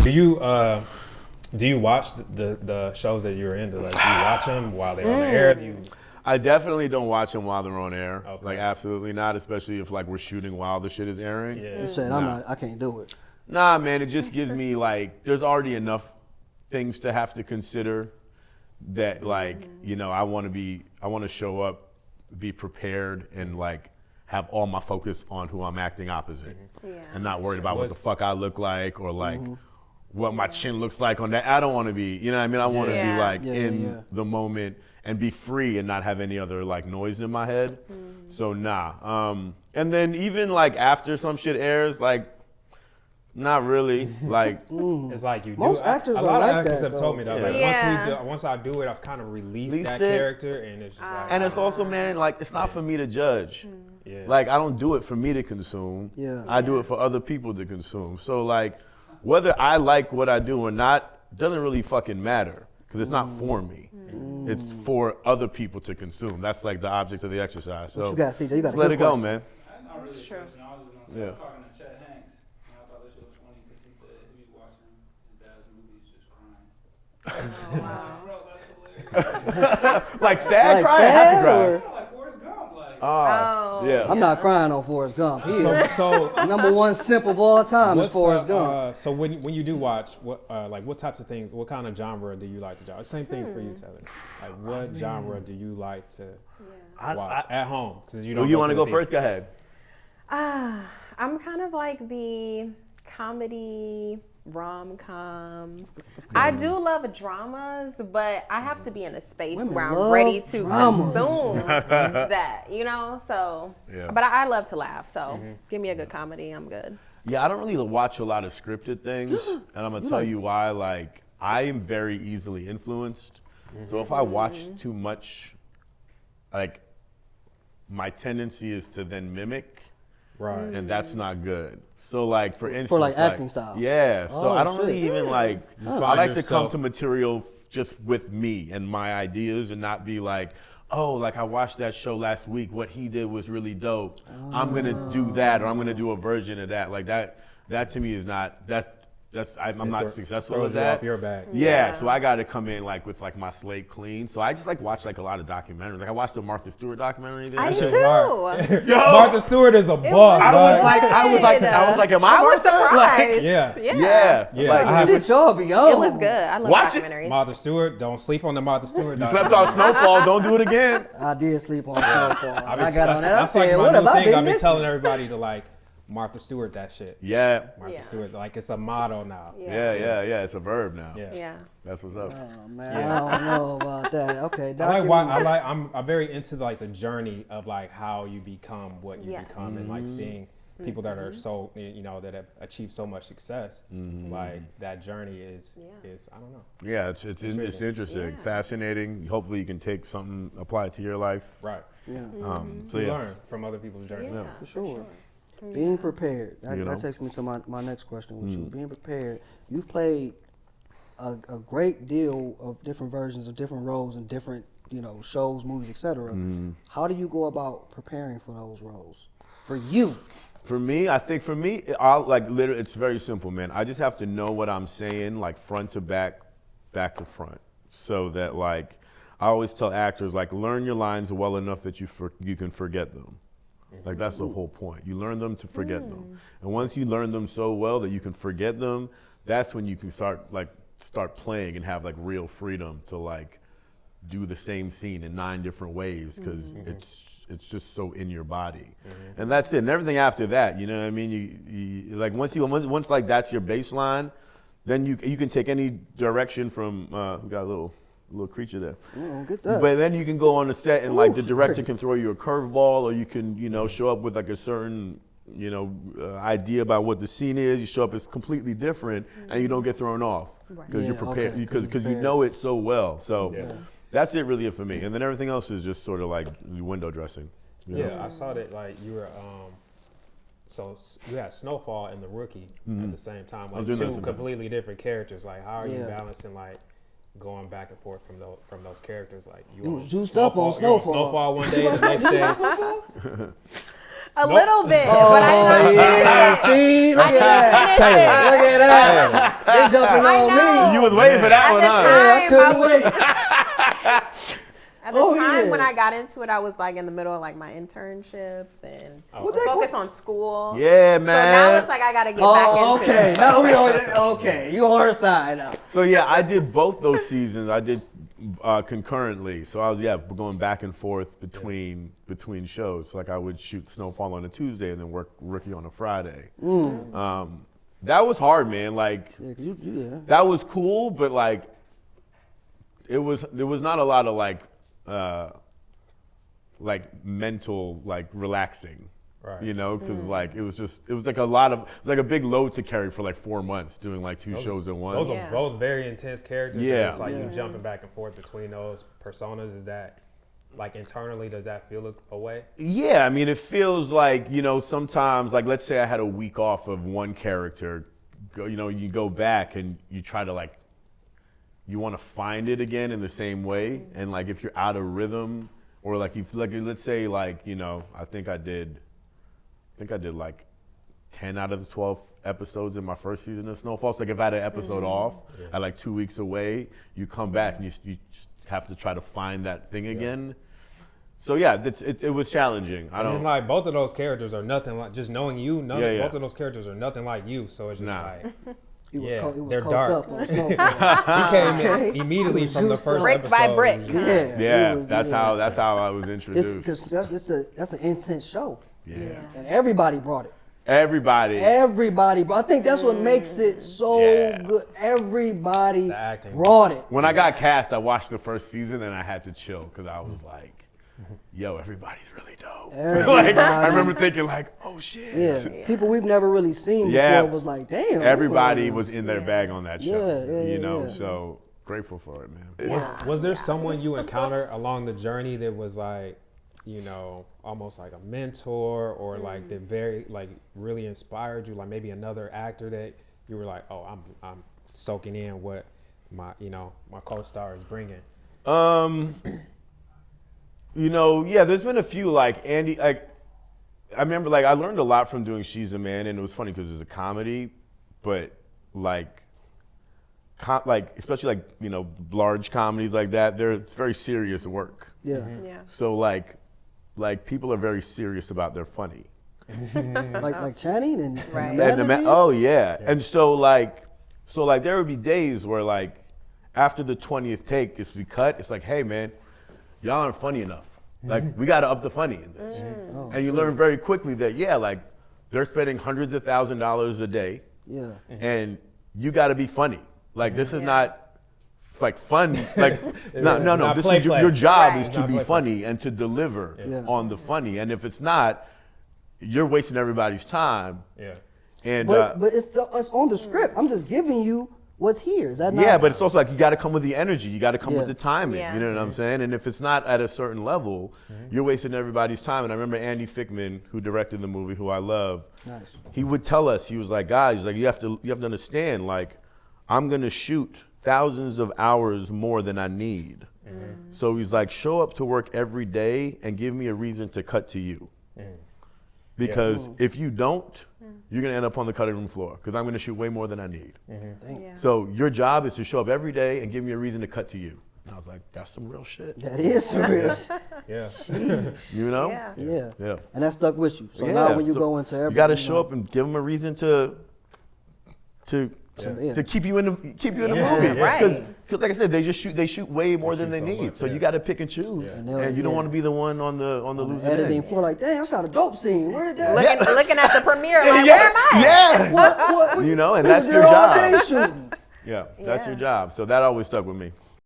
Do you watch the shows that you're into? Like, do you watch them while they're on the air? I definitely don't watch them while they're on air. Okay. Like, absolutely not, especially if like we're shooting while the shit is airing. Yeah. You said I can't do it. Nah, man, it just gives me like, there's already enough things to have to consider that like, you know, I want to show up, be prepared, and like have all my focus on who I'm acting opposite, and not worried about what the fuck I look like or like what my chin looks like on that. I don't want to be, you know what I mean? I want to be like in the moment and be free and not have any other like noise in my head. So nah. And then even like after some shit airs, like not really. Like it's like you most do. Actors a lot are of like actors that, have told me that. though. Like once I do it, I've kind of released that it. character, and it's just like. And it's also, man, like it's not for me to judge. Yeah. Like I don't do it for me to consume. Yeah. I do it for other people to consume. So like whether I like what I do or not doesn't really fucking matter because it's not for me. It's for other people to consume. That's like the object of the exercise. So what you got, CJ? You got just let it go, man. Not really a question. I was just gonna say, I was talking to Chet Hanks, and I thought this shit was funny because he said he was watching his dad's movies just crying. Oh, wow. Bro, that's hilarious. Like sad Like cry, sad happy cry. or- Yeah, like Forrest Gump, like. Oh. Yeah. I'm not crying on Forrest Gump. He is So number one simp of all time is what's Forrest up, Gump. so when you do watch, what types of things, what kind of genre do you like to watch? Same thing for you, Tevin. Like what genre do you like to watch at home? Because you don't. You want to go theater. first? Go ahead. I'm kind of like the comedy rom-com. I do love dramas, but I have to be in a space Women where I'm love ready to drama. consume that, you know? So, Yeah. but I love to laugh. So give me a good comedy. I'm good. Yeah, I don't really watch a lot of scripted things, and I'm gonna tell you why. Like, I am very easily influenced. So if I watch too much, like, my tendency is to then mimic. Right. And that's not good. So like for instance, like acting style. Yeah. So Oh, I don't shit. really even like. I find like to come yourself- to material just with me and my ideas, and not be like, oh, like I watched that show last week. What he did was really dope. I'm gonna do that, or I'm gonna do a version of that. Like that. That to me is not that. I'm not successful throws with you that. off your back. Yeah, so I got to come in like with like my slate clean. So I just like watch like a lot of documentaries. Like I watched the Martha Stewart documentary. I That do shit too. hard. Yo! Martha Stewart is a boss. I was dog. like, am I I was Martha? Like, surprised. Yeah. yeah. Yeah. Like, I have- Shit, y'all be on. It was good. I love Watch it. documentaries. Martha Stewart, don't sleep on the Martha Stewart. you slept on Snowfall. Don't do it again. I did sleep on Snowfall. I got on that. I That's like said, my what new have I thing. been I've been missing? telling everybody to like Martha Stewart that shit. Yeah. Martha Yeah. Stewart, like it's a motto now. Yeah. It's a verb now. Yeah. Yeah. That's what's up. Oh man, I don't know about that. Okay, I'm very into like the journey of like how you become what you Yes. become, and like seeing people that are so, you know, that have achieved so much success. Like that journey is I don't know. Yeah, it's interesting, fascinating. Hopefully you can take something, apply it to your life. Right. Yeah, So You yeah. learn from other people's journeys. Yeah. for sure. Being prepared. You know? That takes me to my next question with you. Being prepared. You've played a great deal of different versions of different roles in different, you know, shows, movies, etc. How do you go about preparing for those roles? For you. For me, I think I'll like literally, it's very simple, man. I just have to know what I'm saying, like front to back, back to front, so that like I always tell actors, like learn your lines well enough that you can forget them. Like that's the whole point. You learn them to forget them, and once you learn them so well that you can forget them, that's when you can start playing and have like real freedom to like do the same scene in 9 different ways because it's just so in your body, and that's it. And everything after that, you know what I mean? You like once like that's your baseline, then you can take any direction from. We got a little creature there. Get that. But then you can go on the set and like the director can throw you a curveball, or you can show up with like a certain idea about what the scene is. You show up as completely different, and you don't get thrown off because you're prepared because you know it so well. So that's it really for me. And then everything else is just sort of like window dressing. You know? Yeah, I saw that like you were so you had Snowfall and The Rookie at the same time, like two completely different characters. Like how are you balancing like going back and forth from those characters? Like you was juiced up on Snowfall. Snowfall one day, the next day. A little bit, but I Yeah, see, look at that. finished it. Look at that. They jumping I on know. me. You was waiting for that one, huh? Yeah, I couldn't was- wait. At the Oh, time yeah. when I got into it, I was like in the middle of like my internships and What that focus qu- on school. Yeah, So man. now it's like I gotta get back into okay. it. Now we on. Okay, you on her side now. So yeah, I did both those seasons. I did concurrently. So I was going back and forth between shows. So like I would shoot Snowfall on a Tuesday and then work Rookie on a Friday. That was hard, man. Like Yeah, 'cause you that was cool, but like there was not a lot of like mental like relaxing. Right. You know, because like it was like a lot of like a big load to carry for like 4 months doing like two shows at once. Those Yeah. are both very intense characters. Yeah. And it's like you jumping back and forth between those personas. Is that like internally? Does that feel a way? Yeah, I mean, it feels like, you know, sometimes, like, let's say I had a week off of one character, you go back and you try to, like, you want to find it again in the same way. And, like, if you're out of rhythm, or, like, if, like, let's say, like, you know, I think I did, like, 10 out of the 12 episodes in my first season of Snowfall. So, like, if I had an episode off, I like 2 weeks away, you come back and you just have to try to find that thing again. So yeah, it was challenging. And like both of those characters are nothing like, just knowing you. Both of those characters are nothing like you. So it's just like, He was Yeah, co- he was they're coked dark. up on Snowfall. he came Okay. in immediately from the Juiced first up. Brick episode. by brick. Yeah, Yeah, he was- that's how I was It's introduced. because that's an intense show, Yeah. and everybody brought it. Everybody. Everybody, but I think that's what makes it so Yeah. good. Everybody The acting. brought it. When I got cast, I watched the first season and I had to chill because I was like, yo, everybody's really dope. Like, I remember thinking like, oh shit. Yeah, people we've never really seen Yeah. before was like, damn. Everybody was in their bag on that show. Yeah, you know, yeah. so grateful for it, man. Was there someone you encountered along the journey that was like, you know, almost like a mentor, or like that very like really inspired you? Like maybe another actor that you were like, oh, I'm soaking in what my co-star is bringing. You know, yeah, there's been a few like Andy. Like, I remember like I learned a lot from doing She's a Man, and it was funny because it was a comedy, but like especially like, you know, large comedies like that, it's very serious work. Yeah, Yeah. So like people are very serious about their funny. like Channing and Right. Amanda did? Oh yeah. And so like there would be days where like after the 20th take it's be cut, it's like, hey man, y'all aren't funny enough. Like we gotta up the funny in this. Oh, And you learn very quickly that like they're spending hundreds of $1,000s a day yeah. and you gotta be funny. Like this is Yeah. not like fun, like no. Not This play is play. your job Right. is to Not be play play. funny and to deliver Yeah. on the funny. And if it's not, you're wasting everybody's time. Yeah. And But it's on the script. I'm just giving you what's here. Is that not? yeah, but it's also like you got to come with the energy. You got to come Yeah. with the timing. Yeah. You know what I'm saying? And if it's not at a certain level, you're wasting everybody's time. And I remember Andy Fickman, who directed the movie, who I love. Nice. He would tell us, he was like, guys, like you have to understand, like I'm gonna shoot thousands of hours more than I need. So he's like, show up to work every day and give me a reason to cut to you. Because if you don't, you're gonna end up on the cutting room floor because I'm gonna shoot way more than I need. Yeah. So your job is to show up every day and give me a reason to cut to you. And I was like, that's some real shit. That is some real shit. Yeah. You know? Yeah. Yeah. Yeah. And that stuck with you. So Yeah. now when you So go into every, you gotta show up and give them a reason to Yeah. keep you in the Yeah, movie. right. Because like I said, they shoot way more than they shoot so need. much, So yeah. you got to pick and choose, Yeah. and you don't Yeah. want to be the one on the losing editing end. floor, like, damn, I shot a dope scene. Where did that? Looking at the premiere, like, Yeah, where am I? yeah. What? You know, and we that's was your there all job. day shooting. Yeah, that's Yeah. your job. So that always stuck with me.